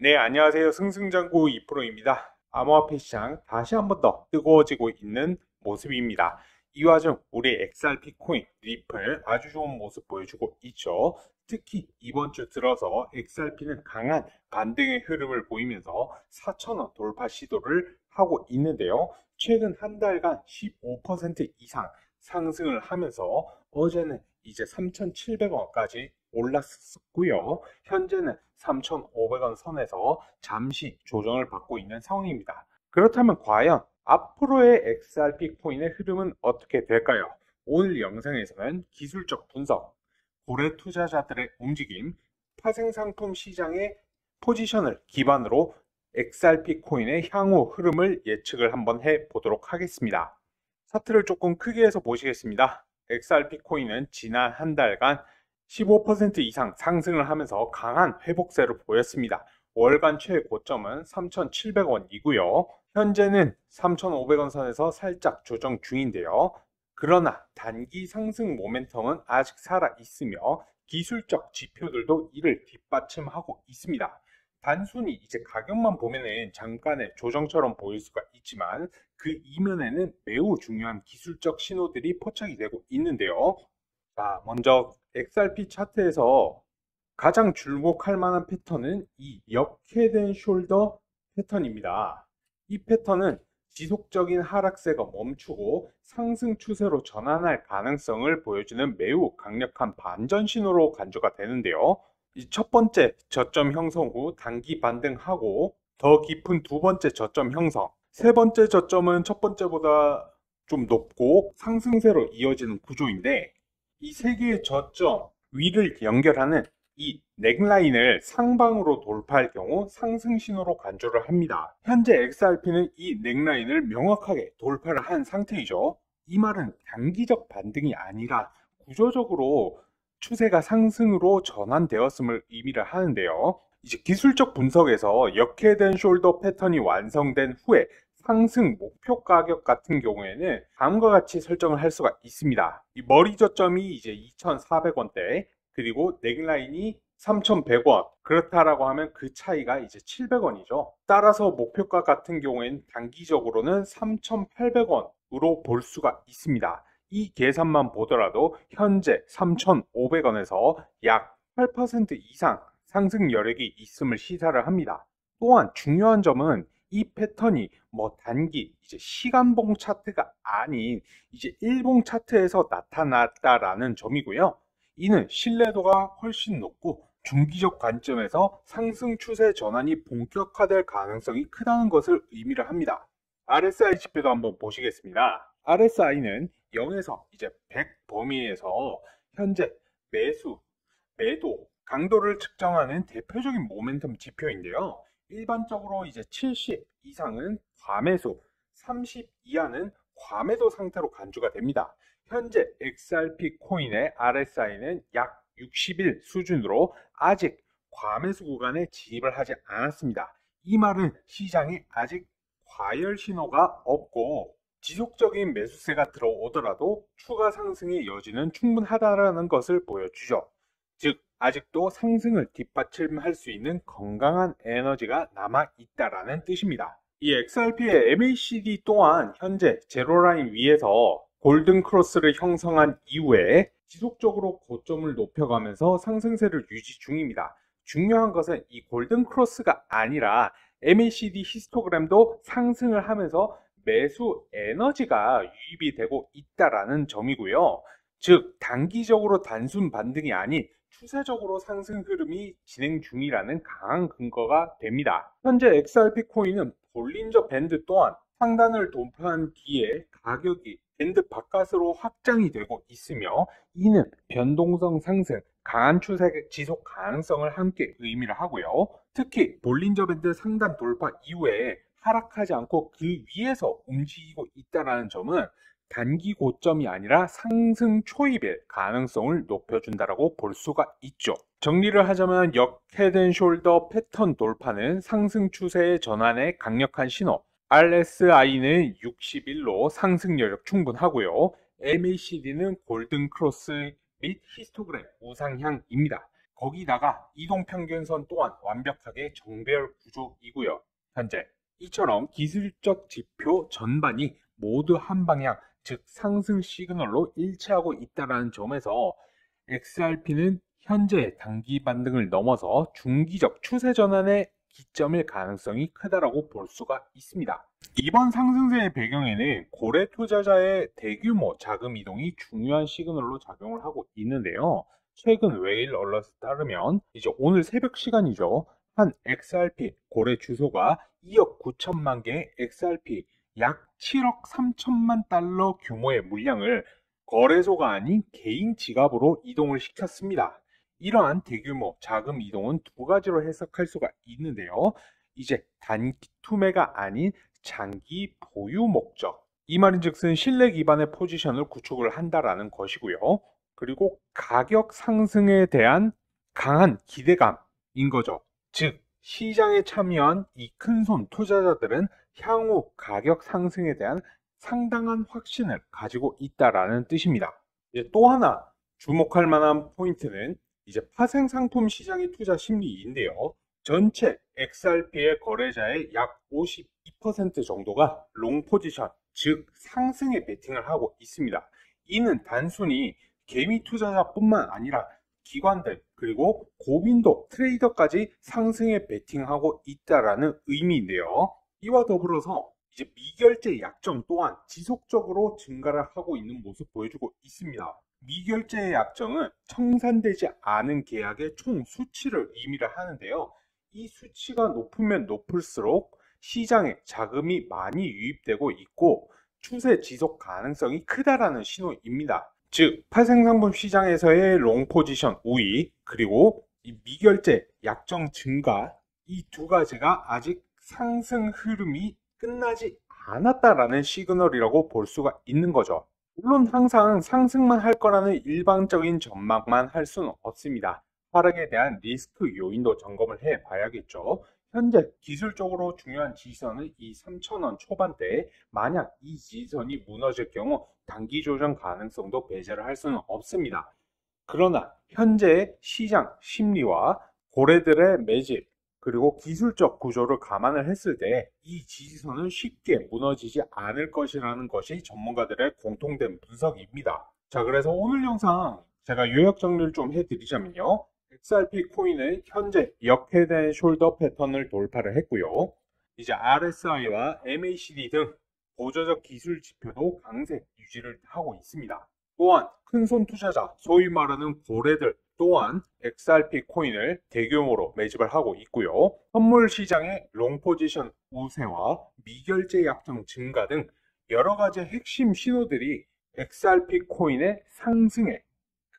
네, 안녕하세요. 승승장구 2프로입니다. 암호화폐 시장 다시 한번 더 뜨거워지고 있는 모습입니다. 이 와중 우리 XRP 코인, 리플 아주 좋은 모습 보여주고 있죠. 특히 이번 주 들어서 XRP는 강한 반등의 흐름을 보이면서 4,000원 돌파 시도를 하고 있는데요. 최근 한 달간 15% 이상 상승을 하면서 어제는 이제 3,700원까지 올랐었고요. 현재는 3,500원 선에서 잠시 조정을 받고 있는 상황입니다. 그렇다면 과연 앞으로의 XRP 코인의 흐름은 어떻게 될까요? 오늘 영상에서는 기술적 분석, 고래 투자자들의 움직임, 파생상품 시장의 포지션을 기반으로 XRP 코인의 향후 흐름을 예측을 한번 해보도록 하겠습니다. 차트를 조금 크게 해서 보시겠습니다. XRP 코인은 지난 한 달간 15% 이상 상승을 하면서 강한 회복세를 보였습니다. 월간 최고점은 3,700원이고요. 현재는 3,500원 선에서 살짝 조정 중인데요. 그러나 단기 상승 모멘텀은 아직 살아 있으며 기술적 지표들도 이를 뒷받침하고 있습니다. 단순히 이제 가격만 보면은 잠깐의 조정처럼 보일 수가 있지만 그 이면에는 매우 중요한 기술적 신호들이 포착이 되고 있는데요. 자, 먼저 XRP 차트에서 가장 주목할 만한 패턴은 이 역헤드 숄더 패턴입니다. 이 패턴은 지속적인 하락세가 멈추고 상승 추세로 전환할 가능성을 보여주는 매우 강력한 반전 신호로 간주가 되는데요. 이 첫 번째 저점 형성 후 단기 반등하고 더 깊은 두 번째 저점 형성, 세 번째 저점은 첫 번째보다 좀 높고 상승세로 이어지는 구조인데 이 세 개의 저점 위를 연결하는 이 넥라인을 상방으로 돌파할 경우 상승 신호로 간주를 합니다. 현재 XRP는 이 넥라인을 명확하게 돌파를 한 상태이죠. 이 말은 단기적 반등이 아니라 구조적으로 추세가 상승으로 전환되었음을 의미를 하는데요. 이제 기술적 분석에서 역헤드 숄더 패턴이 완성된 후에 상승 목표 가격 같은 경우에는 다음과 같이 설정을 할 수가 있습니다. 이 머리 저점이 이제 2,400원대, 그리고 넥라인이 3,100원. 그렇다라고 하면 그 차이가 이제 700원이죠. 따라서 목표가 같은 경우에는 단기적으로는 3,800원으로 볼 수가 있습니다. 이 계산만 보더라도 현재 3,500원에서 약 8% 이상 상승 여력이 있음을 시사를 합니다. 또한 중요한 점은 이 패턴이 뭐 단기 이제 시간봉 차트가 아닌 이제 일봉 차트에서 나타났다라는 점이고요. 이는 신뢰도가 훨씬 높고 중기적 관점에서 상승 추세 전환이 본격화될 가능성이 크다는 것을 의미를 합니다. RSI 지표도 한번 보시겠습니다. RSI는 0에서 이제 100 범위에서 현재 매수, 매도, 강도를 측정하는 대표적인 모멘텀 지표인데요. 일반적으로 이제 70 이상은 과매수, 30 이하는 과매도 상태로 간주가 됩니다. 현재 XRP 코인의 RSI는 약 60일 수준으로 아직 과매수 구간에 진입을 하지 않았습니다. 이 말은 시장에 아직 과열 신호가 없고 지속적인 매수세가 들어오더라도 추가 상승의 여지는 충분하다는 것을 보여주죠. 즉 아직도 상승을 뒷받침할 수 있는 건강한 에너지가 남아 있다라는 뜻입니다. 이 XRP의 MACD 또한 현재 제로라인 위에서 골든 크로스를 형성한 이후에 지속적으로 고점을 높여가면서 상승세를 유지 중입니다. 중요한 것은 이 골든 크로스가 아니라 MACD 히스토그램도 상승을 하면서 매수 에너지가 유입이 되고 있다라는 점이고요. 즉 단기적으로 단순 반등이 아닌 추세적으로 상승 흐름이 진행 중이라는 강한 근거가 됩니다. 현재 XRP 코인은 볼린저 밴드 또한 상단을 돌파한 뒤에 가격이 밴드 바깥으로 확장이 되고 있으며 이는 변동성 상승, 강한 추세 지속 가능성을 함께 의미를 하고요. 특히 볼린저 밴드 상단 돌파 이후에 하락하지 않고 그 위에서 움직이고 있다는 점은 단기 고점이 아니라 상승 초입의 가능성을 높여준다고 볼 수가 있죠. 정리를 하자면 역헤드 숄더 패턴 돌파는 상승 추세의 전환의 강력한 신호, RSI는 60일로 상승 여력 충분하고요. MACD는 골든 크로스 및 히스토그램 우상향입니다. 거기다가 이동평균선 또한 완벽하게 정배열 구조이고요. 현재 이처럼 기술적 지표 전반이 모두 한 방향, 즉 상승 시그널로 일치하고 있다는 점에서 XRP는 현재 단기 반등을 넘어서 중기적 추세 전환의 기점일 가능성이 크다라고 볼 수가 있습니다. 이번 상승세의 배경에는 고래 투자자의 대규모 자금 이동이 중요한 시그널로 작용을 하고 있는데요. 최근 웨일 얼럿에 따르면 이제 오늘 새벽 시간이죠. 한 XRP 고래 주소가 2억 9천만 개의 XRP 약 7억 3천만 달러 규모의 물량을 거래소가 아닌 개인 지갑으로 이동을 시켰습니다. 이러한 대규모 자금 이동은 두 가지로 해석할 수가 있는데요. 이제 단기 투매가 아닌 장기 보유 목적. 이 말인즉슨 신뢰 기반의 포지션을 구축을 한다라는 것이고요. 그리고 가격 상승에 대한 강한 기대감인 거죠. 즉 시장에 참여한 이 큰손 투자자들은 향후 가격 상승에 대한 상당한 확신을 가지고 있다라는 뜻입니다. 이제 또 하나 주목할 만한 포인트는 이제 파생 상품 시장의 투자 심리인데요. 전체 XRP의 거래자의 약 52% 정도가 롱 포지션, 즉 상승에 베팅을 하고 있습니다. 이는 단순히 개미 투자자뿐만 아니라 기관들 그리고 고빈도 트레이더까지 상승에 베팅하고 있다라는 의미인데요. 이와 더불어서 이제 미결제 약정 또한 지속적으로 증가를 하고 있는 모습 보여주고 있습니다. 미결제 약정은 청산되지 않은 계약의 총 수치를 의미를 하는데요. 이 수치가 높으면 높을수록 시장에 자금이 많이 유입되고 있고 추세 지속 가능성이 크다라는 신호입니다. 즉 파생상품 시장에서의 롱 포지션 우위 그리고 이 미결제 약정 증가 이 두 가지가 아직 상승 흐름이 끝나지 않았다라는 시그널이라고 볼 수가 있는 거죠. 물론 항상 상승만 할 거라는 일반적인 전망만 할 수는 없습니다. 하락에 대한 리스크 요인도 점검을 해 봐야겠죠. 현재 기술적으로 중요한 지지선은 이 3,000원 초반대에 만약 이 지지선이 무너질 경우 단기 조정 가능성도 배제를 할 수는 없습니다. 그러나 현재 시장 심리와 고래들의 매집 그리고 기술적 구조를 감안을 했을 때 이 지지선은 쉽게 무너지지 않을 것이라는 것이 전문가들의 공통된 분석입니다. 자, 그래서 오늘 영상 제가 요약 정리를 좀 해드리자면요. XRP 코인은 현재 역회된 숄더 패턴을 돌파를 했고요. 이제 RSI와 MACD 등 보조적 기술 지표도 강세 유지를 하고 있습니다. 또한 큰손 투자자, 소위 말하는 고래들 또한 XRP 코인을 대규모로 매집을 하고 있고요. 선물 시장의 롱 포지션 우세와 미결제 약정 증가 등 여러 가지 핵심 신호들이 XRP 코인의 상승에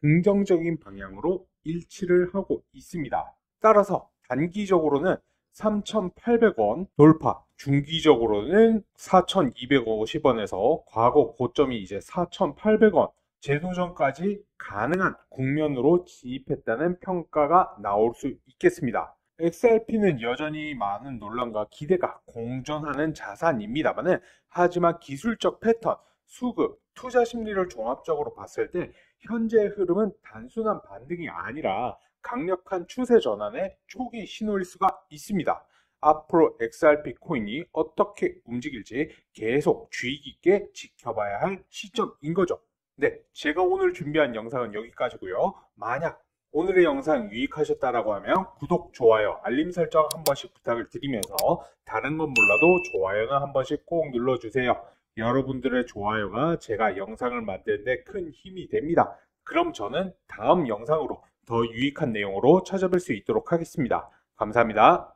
긍정적인 방향으로 일치를 하고 있습니다. 따라서 단기적으로는 3,800원 돌파, 중기적으로는 4,250원에서 과거 고점이 이제 4,800원 재도전까지 가능한 국면으로 진입했다는 평가가 나올 수 있겠습니다. XRP는 여전히 많은 논란과 기대가 공존하는 자산입니다만 하지만 기술적 패턴, 수급, 투자 심리를 종합적으로 봤을 때 현재의 흐름은 단순한 반등이 아니라 강력한 추세 전환의 초기 신호일 수가 있습니다. 앞으로 XRP 코인이 어떻게 움직일지 계속 주의 깊게 지켜봐야 할 시점인 거죠. 네, 제가 오늘 준비한 영상은 여기까지고요. 만약 오늘의 영상 유익하셨다라고 하면 구독, 좋아요, 알림 설정 한 번씩 부탁을 드리면서 다른 건 몰라도 좋아요는 한 번씩 꼭 눌러주세요. 여러분들의 좋아요가 제가 영상을 만드는 데 큰 힘이 됩니다. 그럼 저는 다음 영상으로 더 유익한 내용으로 찾아뵐 수 있도록 하겠습니다. 감사합니다.